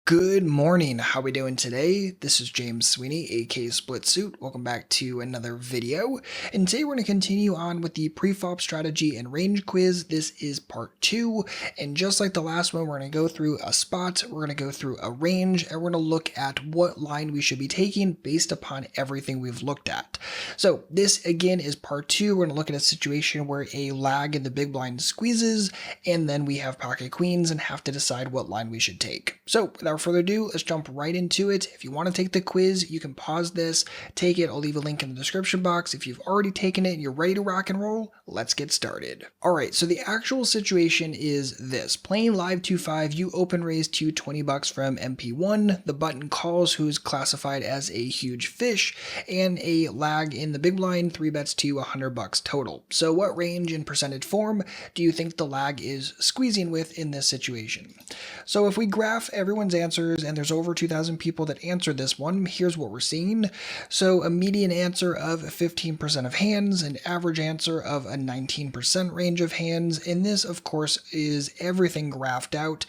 Good morning. How we doing today? This is James Sweeney, aka SplitSuit. Welcome back to another video. And today we're going to continue on with the preflop strategy and range quiz. This is part 2. And just like the last one, we're going to go through a spot, we're going to go through a range, and we're going to look at what line we should be taking based upon everything we've looked at. So this again is part 2. We're going to look at a situation where a lag in the big blind squeezes, and then we have pocket queens and have to decide what line we should take. So without further ado, let's jump right into it. If you want to take the quiz, you can pause this, take it. I'll leave a link in the description box. If you've already taken it and you're ready to rock and roll, let's get started. All right, so the actual situation is this. Playing live 2-5, you open raise to $20 from MP1. The button calls, who's classified as a huge fish, and a lag in the big blind, 3 bets to $100 total. So what range in percentage form do you think the lag is squeezing with in this situation? So if we graph everyone's answers, and there's over 2,000 people that answered this one, here's what we're seeing. So a median answer of 15% of hands, an average answer of a 19% range of hands, and this of course is everything graphed out.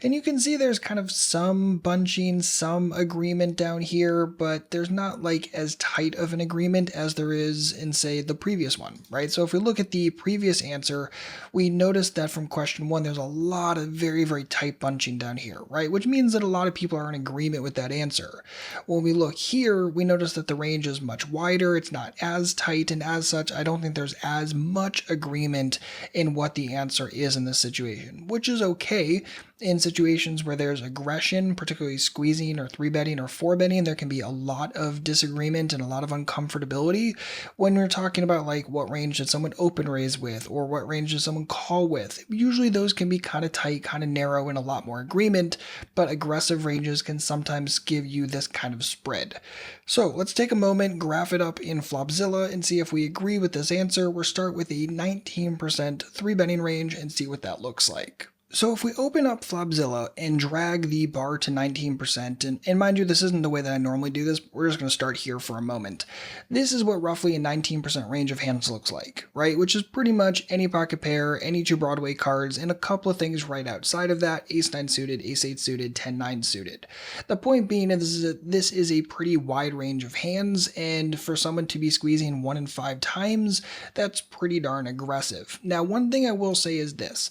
And you can see there's kind of some bunching, some agreement down here, but there's not like as tight of an agreement as there is in, say, the previous one, right? So if we look at the previous answer, we notice that from question 1, there's a lot of very, very tight bunching down here, right? Which means that a lot of people are in agreement with that answer. When we look here, we notice that the range is much wider, it's not as tight, and as such, I don't think there's as much agreement in what the answer is in this situation, which is okay. In situations where there's aggression, particularly squeezing or 3-betting or 4-betting, there can be a lot of disagreement and a lot of uncomfortability when we're talking about like what range did someone open raise with or what range did someone call with. Usually those can be kind of tight, kind of narrow, and a lot more agreement, but aggressive ranges can sometimes give you this kind of spread. So let's take a moment, graph it up in Flopzilla, and see if we agree with this answer. We'll start with a 19% 3-betting range and see what that looks like. So if we open up Flopzilla and drag the bar to 19%, and mind you, this isn't the way that I normally do this, we're just going to start here for a moment. This is what roughly a 19% range of hands looks like, right? Which is pretty much any pocket pair, any 2 Broadway cards, and a couple of things right outside of that, ace-9 suited, ace-8 suited, 10-9 suited. The point being is that this is a pretty wide range of hands, and for someone to be squeezing 1 in 5 times, that's pretty darn aggressive. Now, one thing I will say is this.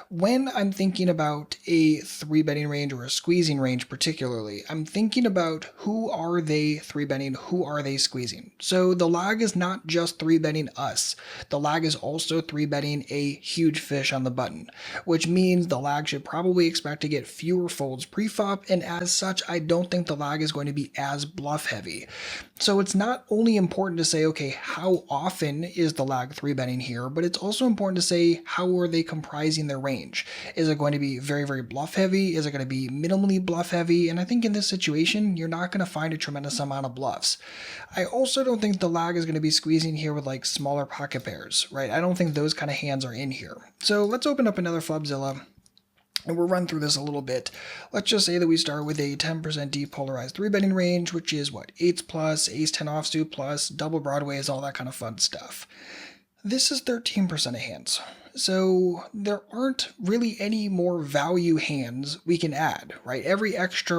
When I'm thinking about a 3-betting range or a squeezing range particularly, I'm thinking about who are they 3-betting, who are they squeezing. So the lag is not just 3-betting us. The lag is also 3-betting a huge fish on the button, which means the lag should probably expect to get fewer folds pre-flop, and as such, I don't think the lag is going to be as bluff heavy. So it's not only important to say, okay, how often is the lag 3-betting here, but it's also important to say how are they comprising their range. Is it going to be very, very bluff heavy? Is it going to be minimally bluff heavy? And I think in this situation, you're not going to find a tremendous amount of bluffs. I also don't think the lag is going to be squeezing here with like smaller pocket pairs, right? I don't think those kind of hands are in here. So let's open up another Flopzilla. And we'll run through this a little bit. Let's just say that we start with a 10% depolarized 3-betting range, which is what? 8s plus, ace-10 offsuit plus, double broadways, all that kind of fun stuff. This is 13% of hands. So there aren't really any more value hands we can add, right? Every extra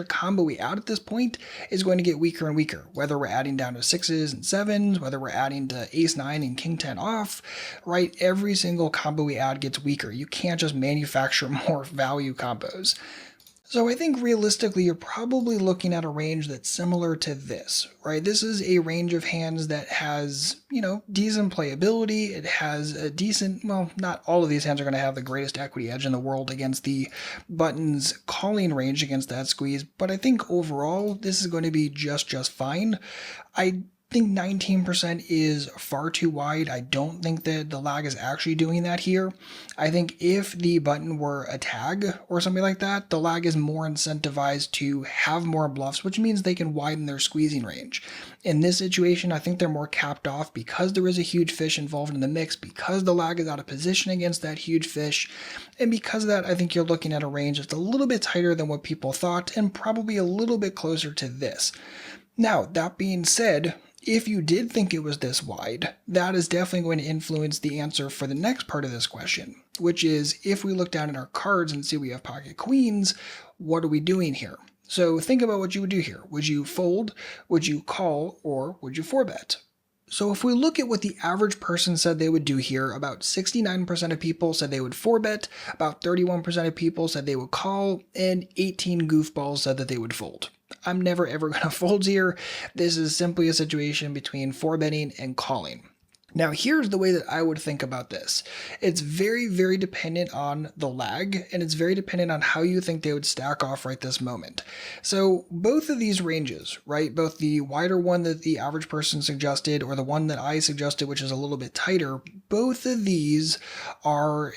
combo we add at this point is going to get weaker and weaker, whether we're adding down to 6s and 7s, whether we're adding to ace-9 and king-10 off, right? Every single combo we add gets weaker. You can't just manufacture more value combos. So I think realistically, you're probably looking at a range that's similar to this, right? This is a range of hands that has, decent playability. It has a decent, well, not all of these hands are going to have the greatest equity edge in the world against the button's calling range against that squeeze, but I think overall, this is going to be just fine. I think 19% is far too wide. I don't think that the lag is actually doing that here. I think if the button were a tag or something like that, the lag is more incentivized to have more bluffs, which means they can widen their squeezing range. In this situation, I think they're more capped off because there is a huge fish involved in the mix, because the lag is out of position against that huge fish, and because of that, I think you're looking at a range that's a little bit tighter than what people thought and probably a little bit closer to this. Now, that being said, if you did think it was this wide, that is definitely going to influence the answer for the next part of this question. which is if we look down at our cards and see we have pocket queens, what are we doing here? So think about what you would do here. Would you fold, would you call, or would you 4-bet? So if we look at what the average person said they would do here, about 69% of people said they would 4-bet, about 31% of people said they would call, and 18 goofballs said that they would fold. I'm never ever going to fold here. This is simply a situation between 4-betting and calling. Now, here's the way that I would think about this. It's very, very dependent on the lag, and it's very dependent on how you think they would stack off right this moment. So both of these ranges, right, both the wider one that the average person suggested or the one that I suggested, which is a little bit tighter, both of these are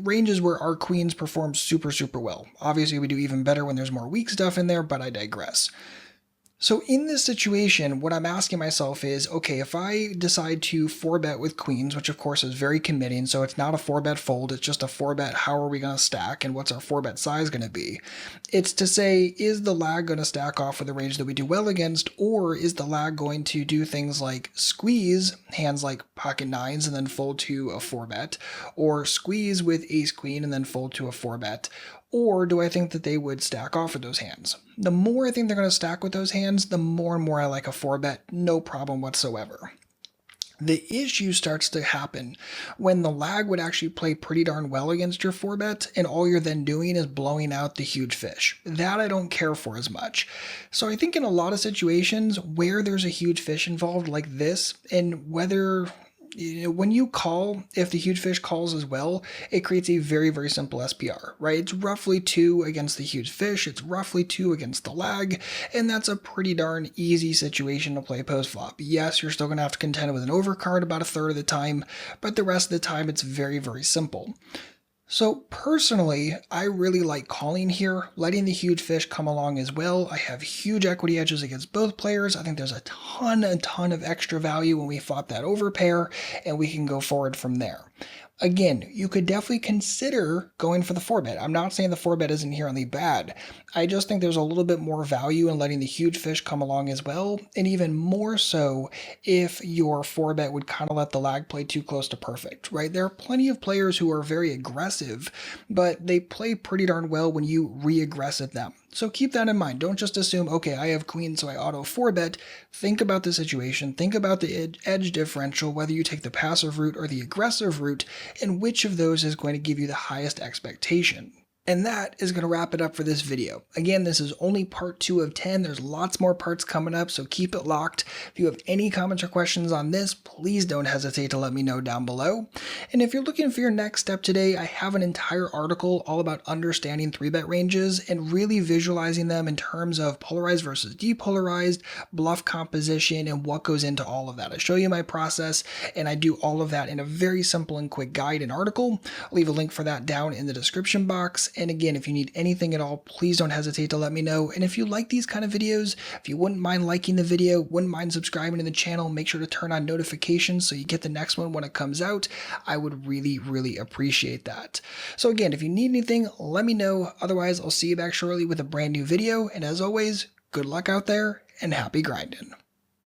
ranges where our queens perform super, super well. Obviously, we do even better when there's more weak stuff in there, but I digress. So in this situation, what I'm asking myself is, okay, if I decide to 4-bet with queens, which of course is very committing, so it's not a 4-bet fold, it's just a 4-bet, how are we going to stack and what's our 4-bet size going to be? It's to say, is the lag going to stack off with the range that we do well against, or is the lag going to do things like squeeze hands like pocket nines and then fold to a 4-bet, or squeeze with ace queen and then fold to a 4-bet? Or do I think that they would stack off with those hands? The more I think they're going to stack with those hands, the more and more I like a 4-bet, no problem whatsoever. The issue starts to happen when the lag would actually play pretty darn well against your 4-bet, and all you're then doing is blowing out the huge fish. That I don't care for as much. So I think in a lot of situations where there's a huge fish involved like this, and whether when you call, if the huge fish calls as well, it creates a very, very simple SPR, right? It's roughly 2 against the huge fish, it's roughly 2 against the lag, and that's a pretty darn easy situation to play post-flop. Yes, you're still going to have to contend with an overcard about a third of the time, but the rest of the time it's very, very simple. So personally, I really like calling here, letting the huge fish come along as well. I have huge equity edges against both players. I think there's a ton of extra value when we fought that overpair, and we can go forward from there. Again, you could definitely consider going for the 4-bet. I'm not saying the 4-bet isn't inherently bad. I just think there's a little bit more value in letting the huge fish come along as well, and even more so if your 4-bet would kind of let the lag play too close to perfect, right? There are plenty of players who are very aggressive, but they play pretty darn well when you re-aggressive them. So keep that in mind. Don't just assume, okay, I have queen, so I auto 4-bet. Think about the situation. Think about the edge differential, whether you take the passive route or the aggressive route, and which of those is going to give you the highest expectation. And that is going to wrap it up for this video. Again, this is only part 2 of 10. There's lots more parts coming up, so keep it locked. If you have any comments or questions on this, please don't hesitate to let me know down below. And if you're looking for your next step today, I have an entire article all about understanding 3-bet ranges and really visualizing them in terms of polarized versus depolarized, bluff composition, and what goes into all of that. I show you my process, and I do all of that in a very simple and quick guide and article. I'll leave a link for that down in the description box. And again, if you need anything at all, please don't hesitate to let me know. And if you like these kind of videos, if you wouldn't mind liking the video, wouldn't mind subscribing to the channel, make sure to turn on notifications so you get the next one when it comes out. I would really, really appreciate that. So again, if you need anything, let me know. Otherwise, I'll see you back shortly with a brand new video. And as always, good luck out there and happy grinding.